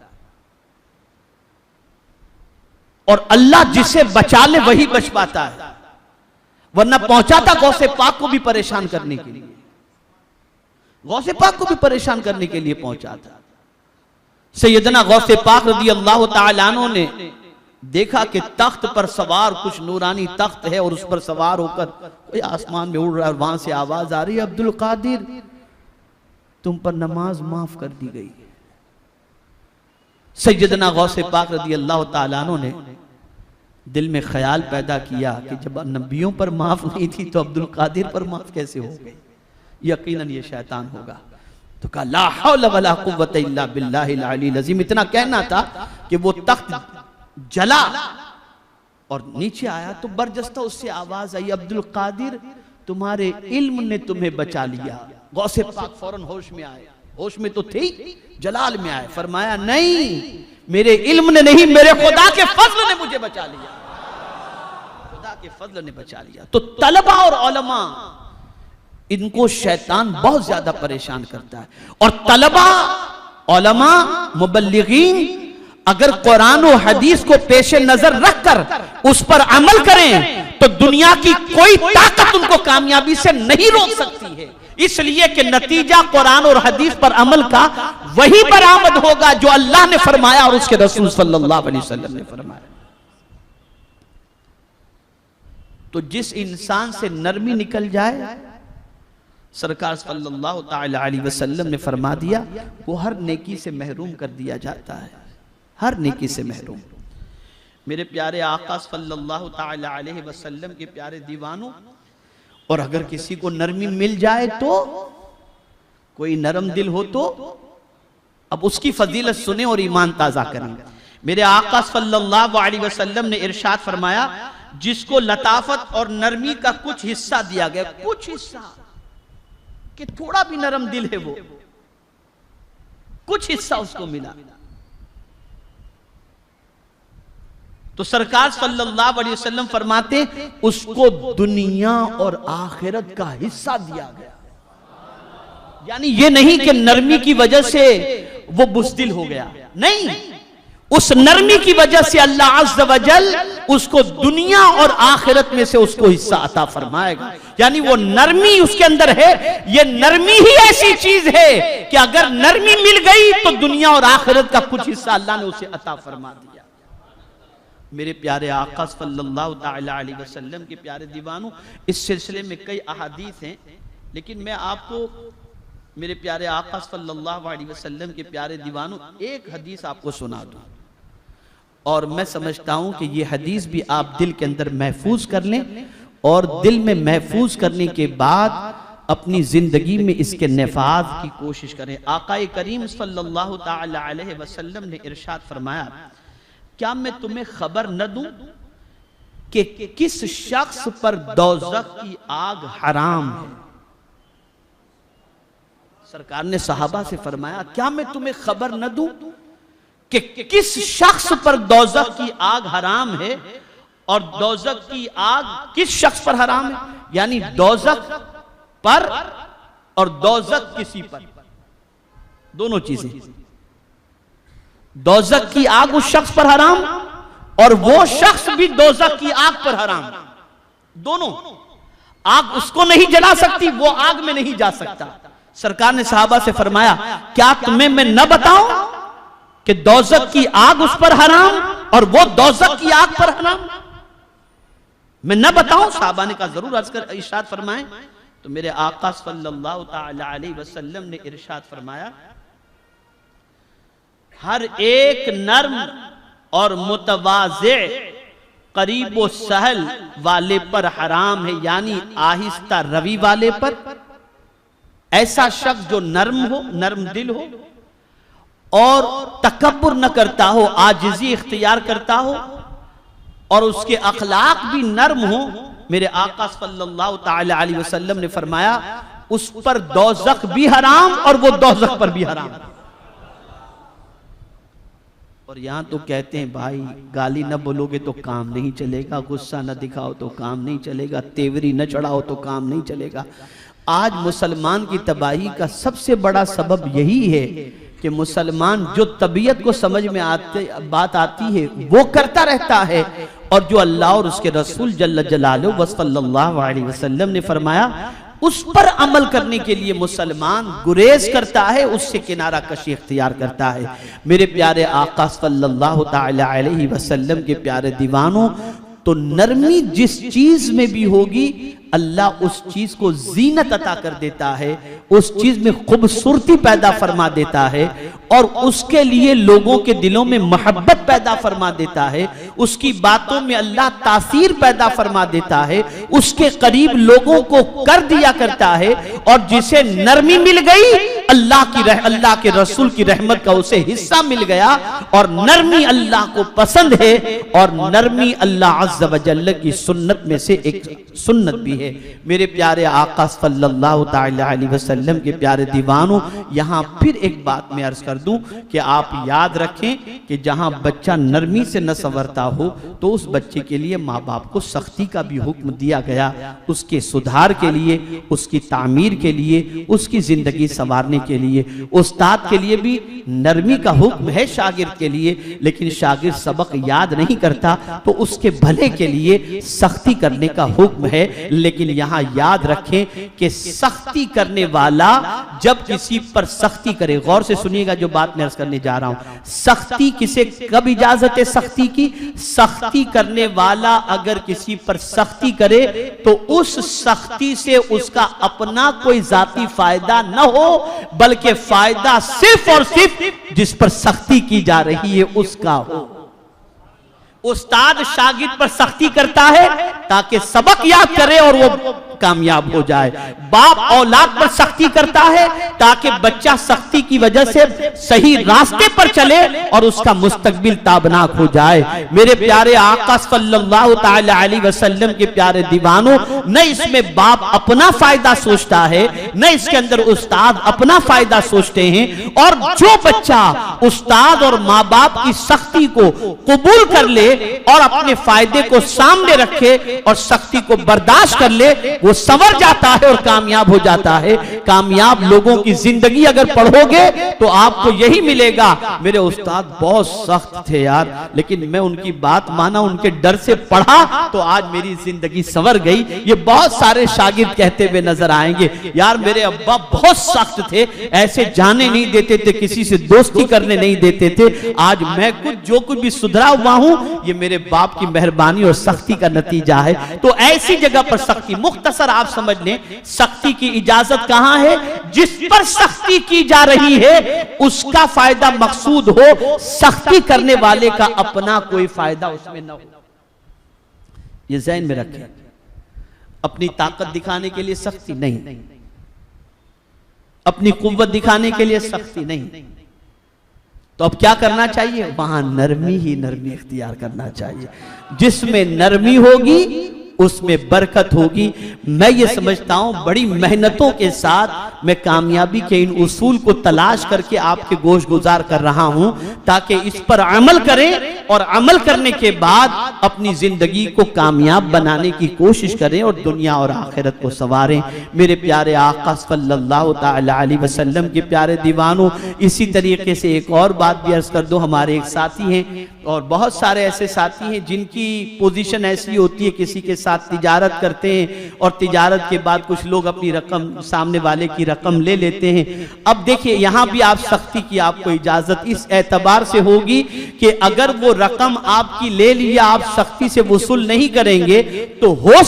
और अल्लाह जिसे बचा ले वही बच पाता है, वरना पहुंचाता गौसे पाक को भी परेशान करने के लिए, गौसे पाक को भी परेशान करने के लिए पहुंचाता। सैयदना गौसे पाक रज़ी अल्लाह तआला अन्हु ने देखा कि तख्त पर सवार, कुछ नूरानी तख्त है और उस पर सवार होकर कोई आसमान में उड़ रहा है, वहां से आवाज आ रही है, अब्दुल कादिर तुम पर नमाज माफ कर दी गई। सैयदना गौसे पाक रज़ी अल्लाह तआला अन्हु ने दिल में ख्याल पैदा किया कि जब नबियों पर माफ नहीं थी तो अब्दुल कादिर पर माफ कैसे हो गई, यकीनन ये शैतान होगा। तो कहा ला हौला वला कुव्वता इल्ला बिल्लाहिल अलील अज़ीम। इतना कहना था कि वो तख्त जला और नीचे आया तो बरजस्ता उससे आवाज आई, अब्दुल कादिर तुम्हारे इल्म ने तुम्हें बचा लिया। गौसे पाक फौरन होश में आए, होश में तो थे, जलाल में आए, फरमाया नहीं मेरे इल्म ने नहीं, मेरे खुदा के फजल ने मुझे बचा लिया, खुदा के फजल ने बचा लिया। तो तलबा और उलमा इनको शैतान बहुत ज्यादा परेशान करता है, और तलबा उलमा, मुबल्लिगीन अगर कुरान और हदीस को पेश नजर रखकर उस पर अमल करें तो दुनिया की कोई ताकत उनको कामयाबी से नहीं रोक सकती है। इसलिए कि नतीजा कुरान और हदीस पर अमल का वही बरामद होगा जो अल्लाह ने फरमाया और उसके रसूल सल्लल्लाहु अलैहि वसल्लम ने फरमाया। तो जिस इंसान से नरमी निकल जाए, सरकार सल्लल्लाहु ताला अलैहि वसल्लम ने फरमा दिया, वो हर नेकी से महरूम कर दिया जाता है, हर नेकी से महरूम। मेरे प्यारे आका सल्लल्लाहु ताला अलैहि वसल्लम के प्यारे दीवानों, और अगर किसी को नरमी मिल जाए तो, कोई नरम दिल हो तो, अब उसकी फजीलत सुने और ईमान ताजा करें। मेरे आका सल्लल्लाहु अलैहि वसल्लम ने इरशाद फरमाया, जिसको लताफत और नरमी का कुछ हिस्सा दिया गया, कुछ हिस्सा, कि थोड़ा भी नरम दिल है वो, कुछ हिस्सा उसको मिला, तो सरकार सल्लल्लाहु अलैहि वसल्लम फरमाते उसको दुनिया और आखिरत का हिस्सा दिया गया। यानी ये नहीं कि नरमी की वजह से वो बुज़दिल हो गया, नहीं, उस नरमी की वजह से अल्लाह अज़्ज़ व जल उसको दुनिया और आखिरत में से उसको हिस्सा अता फरमाएगा। यानी वो नरमी उसके अंदर है, ये नरमी ही ऐसी चीज है कि अगर नरमी मिल गई तो दुनिया और आखिरत का कुछ हिस्सा अल्लाह ने उसे अता फरमा दिया। मेरे प्यारे आका सल्लल्लाहु ताला अलैहि वसल्लम के प्यारे दीवानों, इस सिलसिले में कई अहादीस हैं, लेकिन मैं आपको मेरे प्यारे आका सल्लल्लाहु अलैहि वसल्लम के प्यारे दीवानों एक हदीस आपको सुना दूं, और मैं समझता हूं कि ये हदीस भी आप दिल के अंदर महफूज कर लें, और दिल में महफूज करने के बाद अपनी जिंदगी में इसके नफाज की कोशिश करें। आका करीम सल्लल्लाहु ताला अलैहि वसल्लम ने इरशाद फरमाया, क्या मैं तुम्हें खबर न दूं कि किस शख्स पर दोज़ख की आग हराम है। सरकार ने सहाबा से फरमाया, क्या मैं तुम्हें खबर न दूं कि किस शख्स पर दोज़ख की आग हराम है, और दोज़ख की आग किस शख्स पर हराम है, यानी दोज़ख पर और दोज़ख किसी पर, दोनों चीजें। दोज़ख की आग उस शख्स पर हराम और वो शख्स भी दोज़ख की आग पर हराम, दोनों। आग उसको नहीं जला सकती, वो आग में नहीं जा सकता। सरकार ने सहाबा से फरमाया, क्या तुम्हें मैं न बताऊं कि दोज़ख की आग उस पर हराम और वो दोज़ख की आग पर हराम, मैं न बताऊं? सहाबा ने कहा जरूर, अर्ज़ कर इरशाद फरमाएं। तो मेरे आका सल्लल्लाहु ताला अलैहि वसल्लम ने इरशाद फरमाया, हर एक नर्म और मुतवाज़े करीब व सहल वाले पर हराम है, यानी आहिस्ता रवी वाले पर। ऐसा शख्स जो नर्म हो, नर्म दिल हो और तकब्बुर न करता हो, आजिज़ी इख्तियार करता हो और उसके अखलाक भी नर्म हो, मेरे आका सल्लल्लाहु ताला अलैहि वसल्लम ने फरमाया उस पर दोज़ख भी हराम और वो दोज़ख पर भी हराम। और यहां तो कहते हैं भाई गाली न बोलोगे तो काम नहीं चलेगा, गुस्सा न दिखाओ तो काम नहीं चलेगा, तेवरी न चढ़ाओ तो काम नहीं चलेगा। आज मुसलमान की तबाही का सबसे बड़ा सबब यही है कि मुसलमान जो तबीयत को समझ में बात आती है वो करता रहता है, और जो अल्लाह और उसके रसूल जल्ल जलालुहु व सल्लल्लाहु अलैहि वसल्लम ने फरमाया उस पर अमल करने के लिए मुसलमान गुरेज करता है, उससे किनारा कशी इख्तियार करता है। मेरे प्यारे आका सल्लल्लाहु ताला अलैहि वसल्लम के प्यारे दीवानों, तो नरमी जिस चीज में भी होगी अल्लाह उस चीज को जीनत अता कर देता है, उस चीज में खूबसूरती पैदा फरमा देता है और उसके लिए लोगों के दिलों में मोहब्बत पैदा फरमा देता है, उसकी बातों में अल्लाह तासीर पैदा फरमा देता है, उसके करीब लोगों को कर दिया करता है। और जिसे नरमी मिल गई अल्लाह के रसूल की रहमत का उसे हिस्सा मिल गया, और नरमी अल्लाह को पसंद है, और नरमी अल्लाह अज़्ज़ व जल्ल की सुन्नत में से एक सुन्नत भी है। है। मेरे प्यारे आका सल्लल्लाहु तआला अलैहि वसल्लम के प्यारे दीवानों, यहाँ फिर एक बात मैं अर्ज कर दूं कि आप याद रखें कि जहाँ बच्चा नरमी से न संवरता हो तो उस बच्चे के लिए माँ बाप को सख्ती का भी हुक्म दिया गया, उसके सुधार के लिए, उसकी तामीर के लिए, उसकी जिंदगी संवारने के लिए। उस्ताद के लिए भी नरमी का हुक्म है शागिर्द के लिए, लेकिन शागिर्द सबक याद नहीं करता तो उसके भले के लिए सख्ती करने का हुक्म है। लेकिन यहाँ याद रखें कि सख्ती करने वाला जब किसी पर सख्ती करे, गौर से सुनिएगा जो बात मैं अर्ज करने जा रहा हूं, सख्ती किसे कब इजाजत है सख्ती की? सख्ती करने वाला अगर किसी पर सख्ती करे तो उस सख्ती से उसका अपना कोई जाती फायदा न हो, बल्कि फायदा सिर्फ और सिर्फ जिस पर सख्ती की जा रही है उसका हो। उस्ताद शागिर्द पर सख्ती करता है ताकि सबक याद करे और वो कामयाब हो जाए। बाप औलाद पर सख्ती करता है ताकि बच्चा सख्ती की वजह से सही रास्ते पर चले और उसका मुस्तकबिल ताबनाक हो जाए। मेरे प्यारे आका सल्लल्लाहु तआला अलैहि वसल्लम के प्यारे दीवानों, न इसमें बाप अपना फायदा सोचता है, न इसके अंदर उस्ताद अपना फायदा सोचते हैं। और जो बच्चा उस्ताद और माँ बाप की सख्ती को कबूल कर ले और अपने फायदे को सामने रखे और सख्ती को बर्दाश्त कर ले, वो संवर जाता है और कामयाब हो जाता है। कामयाब लोगों की जिंदगी अगर पढ़ोगे तो आपको यही मिलेगा, मेरे उस्ताद बहुत सख्त थे यार, लेकिन मैं उनकी बात माना, उनके डर से पढ़ा तो आज मेरी जिंदगी संवर गई। ये बहुत सारे शागिर्द कहते हुए नजर आएंगे, यार मेरे अब्बा बहुत सख्त थे, ऐसे जाने नहीं देते थे, किसी से दोस्ती करने नहीं देते थे, आज मैं कुछ जो कुछ भी सुधरा हुआ हूं ये मेरे बाप की मेहरबानी और सख्ती का नतीजा है। तो ऐसी जगह पर सख्ती, मुख्तसर आप समझ लें, सख्ती की इजाजत कहां है? जिस पर सख्ती की जा रही है उसका फायदा मकसूद हो, सख्ती करने वाले का अपना कोई फायदा उसमें न हो। ये ज़हन में रखें। अपनी ताकत दिखाने के लिए सख्ती नहीं, अपनी कुव्वत दिखाने के लिए सख्ती नहीं, तो अब क्या करना चाहिए? वहां नरमी ही नरमी इख्तियार करना चाहिए। जिसमें नरमी होगी उसमें बरकत होगी। मैं ये समझता हूं बड़ी मेहनतों के साथ मैं कामयाबी के इन उसूल को तलाश करके आपके गोश गुजार कर रहा हूं, ताकि इस पर अमल करें और अमल करने के बाद अपनी जिंदगी को कामयाब बनाने की कोशिश करें और दुनिया और आखिरत को संवारें। मेरे प्यारे आका सल्लल्लाहु तआला अलैहि वसल्लम के प्यारे दीवानों, इसी तरीके से एक और बात भी अर्ज कर दो। हमारे एक साथी हैं और बहुत सारे ऐसे साथी हैं जिनकी पोजीशन ऐसी होती है, किसी के साथ तिजारत करते हैं और तिजारत के बाद कुछ लोग अपनी रकम, सामने वाले की रकम ले लेते हैं। अब देखिए यहां भी आप सख्ती की आपको इजाजत इस एतबार से होगी कि अगर वो रकम आपकी ले लिया, आप सख्ती से वसूल नहीं करेंगे तो हो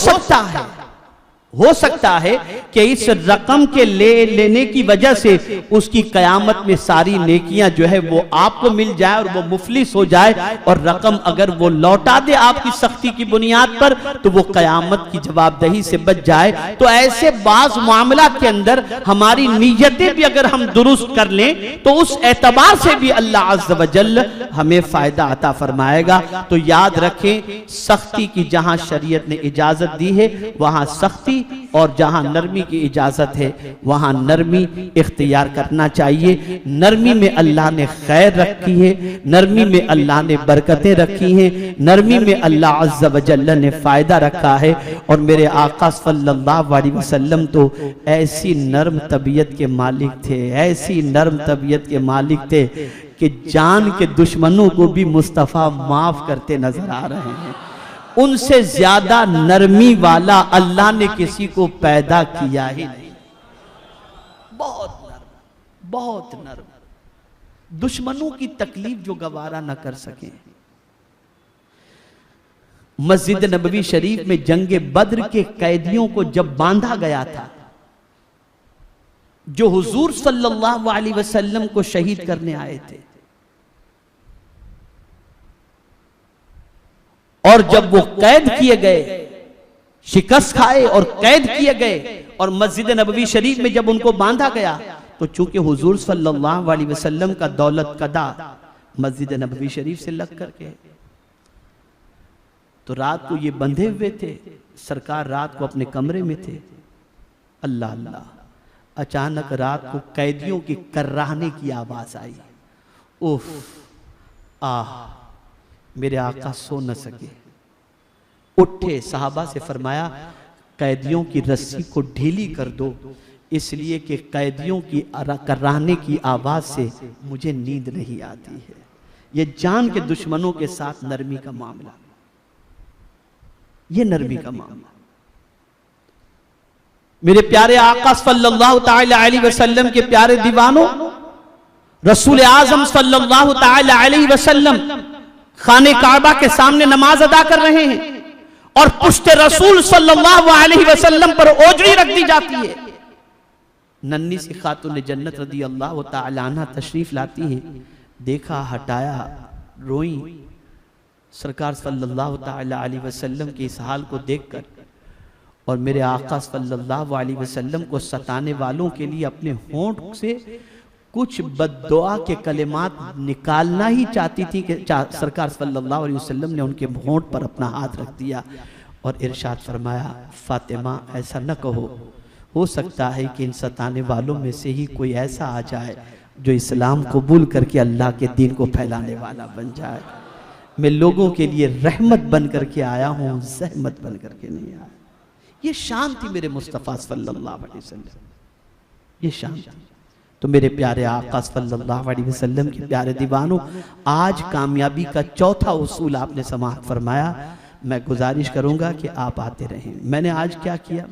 सकता है कि इस रकम के लेने की वजह से उसकी कयामत में सारी नेकियां जो है वो आपको मिल जाए और वो मुफलिस हो जाए, और रकम अगर वो लौटा दे आपकी सख्ती की बुनियाद पर तो वो कयामत की जवाबदेही से बच जाए। तो ऐसे बाज मामला के अंदर हमारी नीयतें भी अगर हम दुरुस्त कर लें तो उस एतबार से भी अल्लाह अज़्ज़ व जल्ल हमें फायदा अता फरमाएगा। तो याद रखें, सख्ती की जहां शरीयत ने इजाजत दी है वहां सख्ती, और जहां नरमी की इजाजत है वहां नरमी इख्तियार करना चाहिए। नरमी में अल्लाह ने खैर रखी है, नरमी में अल्लाह ने बरकतें रखी हैं, नरमी में अल्लाह अज़्ज़ व जल्ल ने फायदा रखा है। और मेरे आका सल्लल्लाहु अलैहि वसल्लम तो ऐसी नर्म तबीयत के मालिक थे, ऐसी नर्म तबीयत के मालिक थे कि जान के दुश्मनों को भी मुस्तफ़ा माफ करते नजर आ रहे हैं। उनसे ज्यादा नरमी वाला अल्लाह ने किसी को पैदा किया ही नहीं। बहुत नर्म, दुश्मनों की तकलीफ जो गवारा न कर सके। मस्जिद नबवी शरीफ में जंगे बद्र के कैदियों को जब बांधा गया था, जो हुजूर सल्लल्लाहु अलैहि वसल्लम को शहीद करने आए थे, और जब वो कैद किए गए, शिकस्त खाए और कैद किए गए, और मस्जिद नबवी शरीफ में जब उनको बांधा गया तो चूंकि हुजूर सल्लल्लाहु अलैहि वसल्लम का दौलत कदा मस्जिद नबवी शरीफ से लग करके, तो रात को ये बंधे हुए थे, सरकार रात को अपने कमरे में थे। अल्लाह अल्लाह, अचानक रात को कैदियों की कर्राहने की आवाज आई। उफ, मेरे आका सो न सके, उठे, साहबा से फरमाया कैदियों की रस्सी को ढीली कर दो, इसलिए कि कैदियों की कर्राहने की आवाज से मुझे नींद नहीं आती है। ये जान के दुश्मनों के साथ नरमी का मामला, ये नरमी का मामला। मेरे प्यारे आका सल्लल्लाहु ताला अलैहि वसल्लम के प्यारे दीवानों, रसूल आजम सल्लल्लाहु ताला अलैहि वसल्लम खाने काबा के सामने नमाज अदा कर रहे हैं और पुश्ते रसूल सल्लल्लाहु अलैहि वसल्लम पर ओजड़ी रख दी जाती है। नन्ही सी खातून जन्नत रदी अल्लाह ताला अन्हा तशरीफ लाती है, देखा, हटाया, रोई। सरकार सल्लल्लाहु ताला अलैहि वसल्लम के इस हाल को देखकर और मेरे आका सल्लल्लाहु अलैहि वसल्लम को सताने वालों के लिए अपने होंठ से कुछ बद्दुआ के कलिमात निकालना ही चाहती थी कि सरकार सल्लल्लाहु अलैहि वसल्लम ने उनके होंठ पर अपना हाथ रख दिया और इरशाद फरमाया, फातिमा ऐसा न कहो, हो सकता है कि इन सताने वालों में से ही कोई ऐसा आ जाए जो इस्लाम कबूल करके अल्लाह के दीन को फैलाने वाला बन जाए। मैं लोगों के लिए रहमत बन करके आया हूँ, जहमत बन करके नहीं आया। ये शान थी मेरे मुस्तफ़ा सल्लल्लाहु अलैहि वसल्लम, ये शान थी। तो मेरे प्यारे आका सल्लल्लाहु अलैहि वसल्लम के प्यारे दीवानों, आज कामयाबी का चौथा उसूल आपने समाअत फरमाया। मैं गुजारिश करूंगा कि आप आते रहें। मैंने आज क्या किया,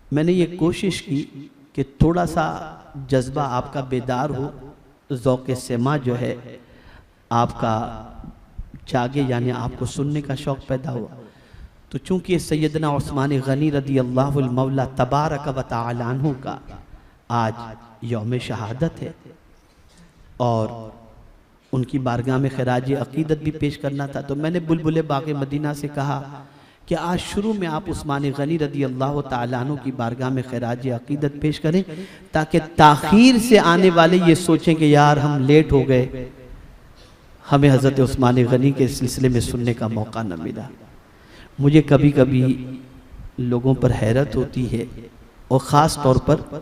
मैंने ये कोशिश की कि थोड़ा सा जज्बा आपका बेदार हो, ज़ौक़े सेमा जो है आपका जागे, यानी आपको सुनने का शौक़ पैदा हुआ। तो चूँकि सैयदना उस्मान गनी रदी अल्लाहुल मौला तबारक व तआला अन्हु का आज यौम शहादत है और उनकी बारगाह में खराज अकीदत भी पेश करना था, तो मैंने बुलबुल बाग़ मदीना से कहा कि आज शुरू में आप उस्मान गनी रदी अल्लाह तआला अन्हु की बारगाह में खराज अकीदत पेश करें, ताकि ताख़ीर से आने वाले ये सोचें कि यार हम लेट हो गए, हमें हज़रत उस्मान गनी के सिलसिले में सुनने का मौका न मिला। मुझे कभी कभी लोगों पर हैरत होती है, और ख़ास तौर पर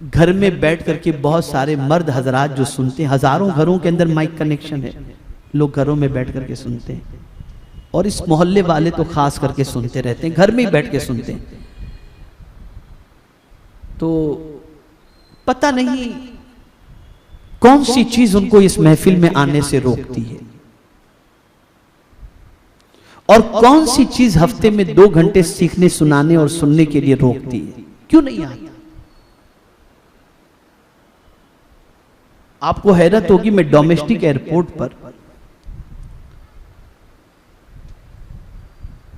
घर में बैठ करके बहुत सारे मर्द हजरात जो सुनते हैं, हज़ारों घरों के अंदर माइक कनेक्शन है, लोग घरों में बैठ करके सुनते हैं, और इस मोहल्ले वाले तो खास करके सुनते रहते हैं, घर में ही बैठ के सुनते हैं। तो पता नहीं कौन सी चीज उनको इस महफिल में आने से रोकती है, और कौन सी चीज हफ्ते में 2 घंटे सीखने, सुनाने और सुनने के लिए रोकती है। क्यों नहीं आता? आपको हैरत होगी, मैं डोमेस्टिक एयरपोर्ट पर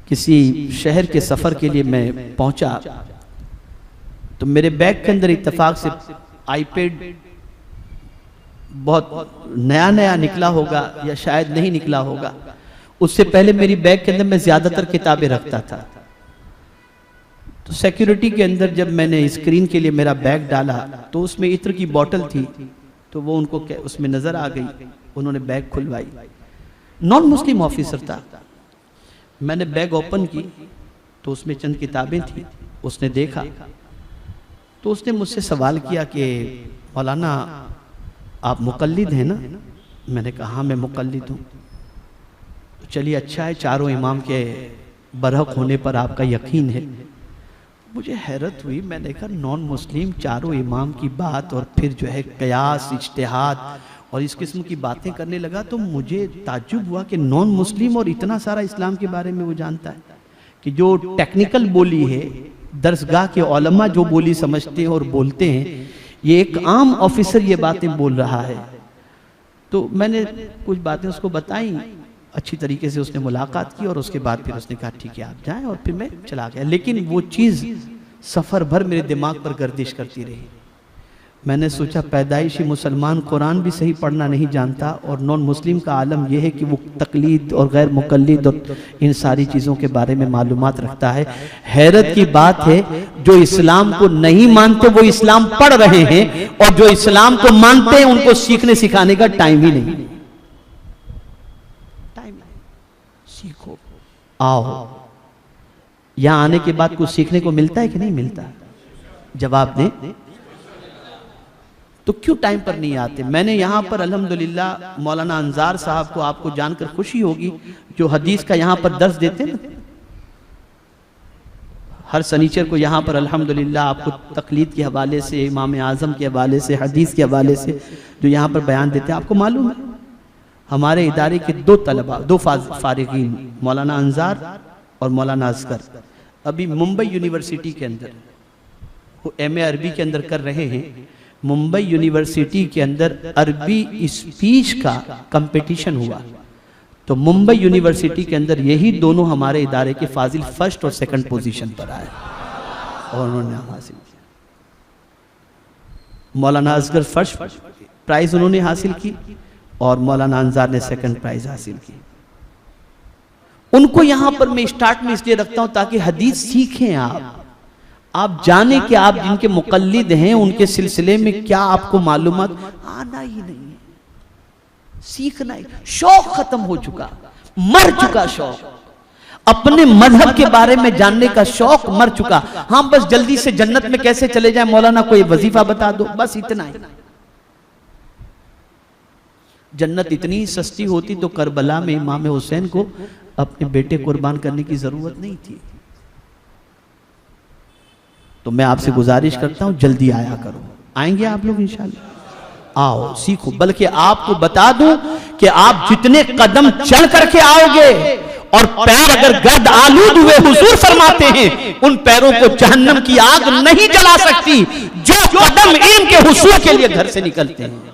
किसी शहर के सफर के लिए मैं पहुंचा, तो मेरे बैग के अंदर इत्तेफाक से आईपैड बहुत नया नया निकला होगा या शायद नहीं निकला होगा। उससे पहले मेरी बैग के अंदर मैं ज्यादातर किताबें रखता था। तो सिक्योरिटी के अंदर जब मैंने स्क्रीन के लिए मेरा बैग डाला तो उसमें इत्र की बोतल थी, तो वो उनको उसमें नजर आ गई, उन्होंने बैग खुलवाई। नॉन मुस्लिम ऑफिसर था। मैंने बैग ओपन की तो उसमें चंद किताबें थी। उसने देखा तो उसने मुझसे सवाल किया कि मौलाना आप मुकल्लिद हैं ना? मैंने कहा हाँ मैं मुकल्लिद हूँ। तो चलिए अच्छा है, चारों इमाम के बरहक होने पर आपका यकीन है। मुझे हैरत हुई, मैंने कहा नॉन मुस्लिम चारों इमाम की बात और फिर जो है कयास, इज्तिहाद और इस किस्म की बातें करने लगा, तो मुझे ताज्जुब हुआ कि नॉन मुस्लिम और इतना सारा इस्लाम के बारे में वो जानता है कि जो टेक्निकल बोली है, दरसगाह के उलमा जो बोली समझते हैं और बोलते हैं, ये एक आम ऑफिसर ये बातें बोल रहा है। तो मैंने कुछ बातें उसको बताई, अच्छी तरीके से उसने मुलाकात की और उसके बाद फिर उसने कहा ठीक है आप जाएं, और फिर मैं चला गया। लेकिन वो चीज़ सफ़र भर मेरे दिमाग पर गर्दिश करती रही। मैंने सोचा पैदाइशी मुसलमान कुरान भी सही पढ़ना नहीं जानता, और नॉन मुस्लिम का आलम यह है कि वो तकलीद और गैर मुकल्लिद और इन सारी चीज़ों के बारे में मालूमात रखता है। हैरत की बात है, जो इस्लाम को नहीं मानते वो इस्लाम पढ़ रहे हैं, और जो इस्लाम को मानते हैं उनको सीखने सिखाने का टाइम ही नहीं। सीखो, आओ। यहां आने के बाद कुछ सीखने को मिलता है कि नहीं मिलता? जवाब दें। तो क्यों टाइम पर नहीं आते? मैंने यहाँ पर अल्हम्दुलिल्लाह मौलाना अंजार साहब को आपको जानकर खुशी होगी, जो हदीस का यहाँ पर दर्स देते हैं ना, हर शनिचर को यहाँ पर अल्हम्दुलिल्लाह आपको तकलीद के हवाले से, इमाम आज़म के हवाले से, हदीस के हवाले से जो यहाँ पर बयान देते हैं। आपको मालूम है हमारे इदारे के दो तलबा, दो फारिगीन, मौलाना अंजार और मौलाना असगर, अभी मुंबई यूनिवर्सिटी के अंदर वो MA अरबी के अंदर कर रहे हैं। मुंबई यूनिवर्सिटी के अंदर अरबी स्पीच का कंपटीशन हुआ, तो मुंबई यूनिवर्सिटी के अंदर यही दोनों हमारे इदारे के फाजिल फर्स्ट और सेकंड पोजीशन पर आए और उन्होंने हासिल किया। मौलाना असगर फर्स्ट प्राइज उन्होंने हासिल की और मौलाना अंजार ने सेकंड प्राइज हासिल की। उनको यहां पर मैं स्टार्ट में इसलिए रखता हूं ताकि हदीस सीखें आप जाने कि आप जिनके मुकल्लिद हैं उनके सिलसिले में क्या आपको मालूमात आना ही नहीं है, सीखना ही। शौक खत्म हो चुका, मर चुका शौक, अपने मजहब के बारे में जानने का शौक मर चुका। हाँ, बस जल्दी से जन्नत में कैसे चले जाए, मौलाना कोई वजीफा बता दो, बस इतना ही। जन्नत इतनी सस्ती होती तो करबला में इमाम हुसैन को अपने बेटे कुर्बान करने की जरूरत नहीं थी। तो मैं आपसे गुजारिश करता हूं जल्दी आया करो। आएंगे आप लोग इंशाल्लाह? आओ, सीखो। बल्कि आपको बता दूं कि आप जितने कदम चढ़ करके आओगे और पैर अगर गर्द आलूद हुए, हुजूर फरमाते हैं उन पैरों को जहन्नम की आग नहीं जला सकती जो कदम इल्म के हुसूल के लिए घर से निकलते हैं।